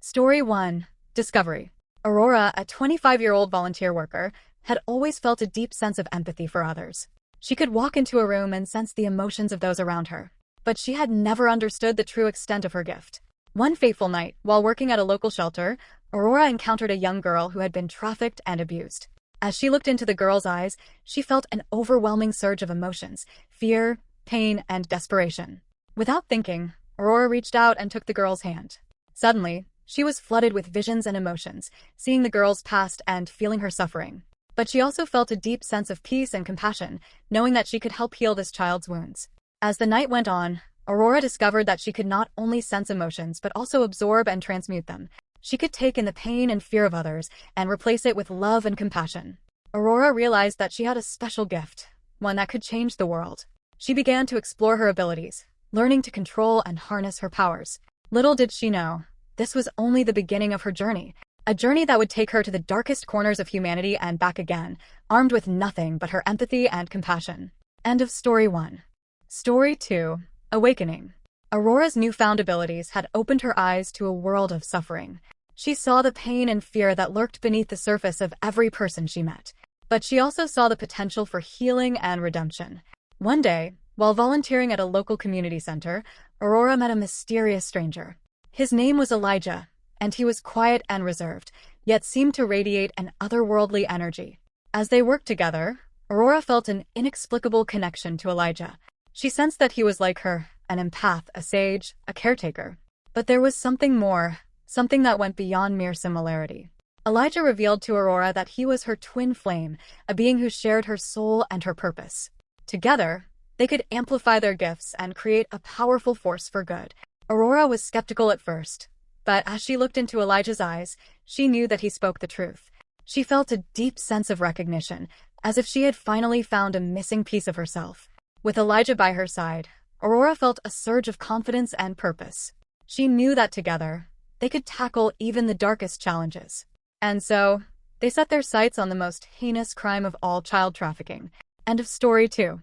Story 1. Discovery. Aurora, a 25-year-old volunteer worker, had always felt a deep sense of empathy for others. She could walk into a room and sense the emotions of those around her. But she had never understood the true extent of her gift. One fateful night, while working at a local shelter, Aurora encountered a young girl who had been trafficked and abused. As she looked into the girl's eyes, she felt an overwhelming surge of emotions: fear, pain, and desperation. Without thinking, Aurora reached out and took the girl's hand. Suddenly, she was flooded with visions and emotions, seeing the girl's past and feeling her suffering. But she also felt a deep sense of peace and compassion, knowing that she could help heal this child's wounds. As the night went on, Aurora discovered that she could not only sense emotions but also absorb and transmute them. She could take in the pain and fear of others and replace it with love and compassion. Aurora realized that she had a special gift, one that could change the world. She began to explore her abilities, learning to control and harness her powers. Little did she know, this was only the beginning of her journey, a journey that would take her to the darkest corners of humanity and back again, armed with nothing but her empathy and compassion. End of Story 1. Story 2. Awakening. Aurora's newfound abilities had opened her eyes to a world of suffering. She saw the pain and fear that lurked beneath the surface of every person she met. But she also saw the potential for healing and redemption. One day, while volunteering at a local community center, Aurora met a mysterious stranger. His name was Elijah, and he was quiet and reserved, yet seemed to radiate an otherworldly energy. As they worked together, Aurora felt an inexplicable connection to Elijah. She sensed that he was like her, an empath, a sage, a caretaker. But there was something more, something that went beyond mere similarity. Elijah revealed to Aurora that he was her twin flame, a being who shared her soul and her purpose. Together, they could amplify their gifts and create a powerful force for good. Aurora was skeptical at first, but as she looked into Elijah's eyes, she knew that he spoke the truth. She felt a deep sense of recognition, as if she had finally found a missing piece of herself. With Elijah by her side, Aurora felt a surge of confidence and purpose. She knew that together, they could tackle even the darkest challenges. And so, they set their sights on the most heinous crime of all: child trafficking. End of Story 2.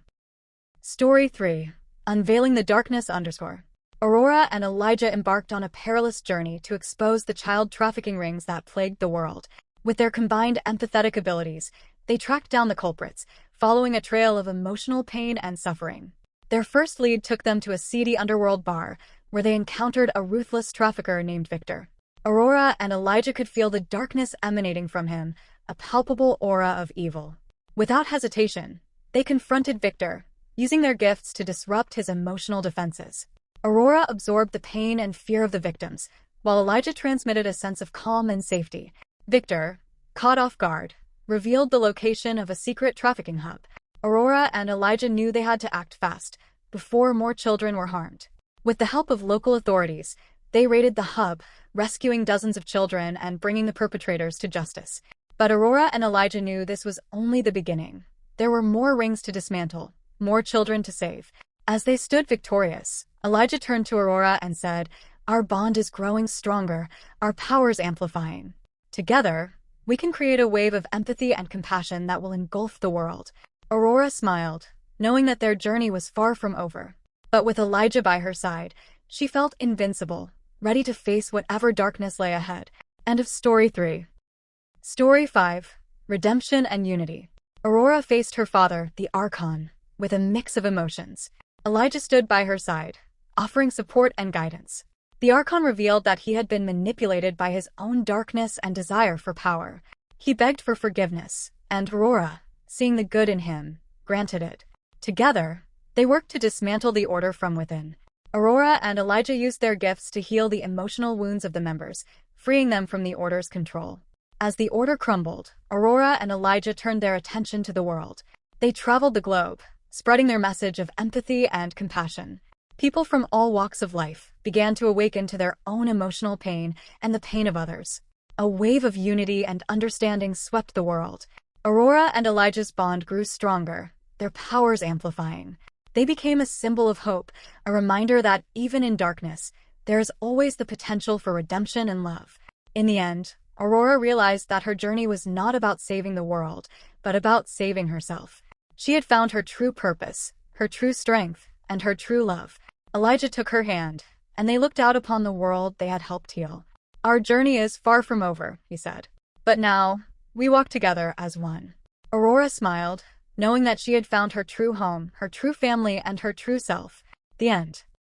Story 3. Unveiling the Darkness _ Aurora and Elijah embarked on a perilous journey to expose the child trafficking rings that plagued the world. With their combined empathetic abilities, they tracked down the culprits, following a trail of emotional pain and suffering. Their first lead took them to a seedy underworld bar, where they encountered a ruthless trafficker named Victor. Aurora and Elijah could feel the darkness emanating from him, a palpable aura of evil. Without hesitation, they confronted Victor, using their gifts to disrupt his emotional defenses. Aurora absorbed the pain and fear of the victims, while Elijah transmitted a sense of calm and safety. Victor, caught off guard, revealed the location of a secret trafficking hub. Aurora and Elijah knew they had to act fast, before more children were harmed. With the help of local authorities, they raided the hub, rescuing dozens of children and bringing the perpetrators to justice. But Aurora and Elijah knew this was only the beginning. There were more rings to dismantle, more children to save. As they stood victorious, Elijah turned to Aurora and said, "Our bond is growing stronger, our powers amplifying. Together, we can create a wave of empathy and compassion that will engulf the world." Aurora smiled, knowing that their journey was far from over. But with Elijah by her side, she felt invincible, ready to face whatever darkness lay ahead. End of Story 3. Story 5. Redemption and Unity. Aurora faced her father, the Archon, with a mix of emotions. Elijah stood by her side, offering support and guidance. The Archon revealed that he had been manipulated by his own darkness and desire for power. He begged for forgiveness, and Aurora, seeing the good in him, granted it. Together, they worked to dismantle the order from within. Aurora and Elijah used their gifts to heal the emotional wounds of the members, freeing them from the order's control. As the order crumbled, Aurora and Elijah turned their attention to the world. They traveled the globe, spreading their message of empathy and compassion. People from all walks of life began to awaken to their own emotional pain and the pain of others. A wave of unity and understanding swept the world. Aurora and Elijah's bond grew stronger, their powers amplifying. They became a symbol of hope, a reminder that even in darkness, there is always the potential for redemption and love. In the end, Aurora realized that her journey was not about saving the world, but about saving herself. She had found her true purpose, her true strength, and her true love. Elijah took her hand, and they looked out upon the world they had helped heal. Our journey is far from over, he said. But now, we walk together as one. Aurora smiled, knowing that she had found her true home, her true family, and her true self. The end.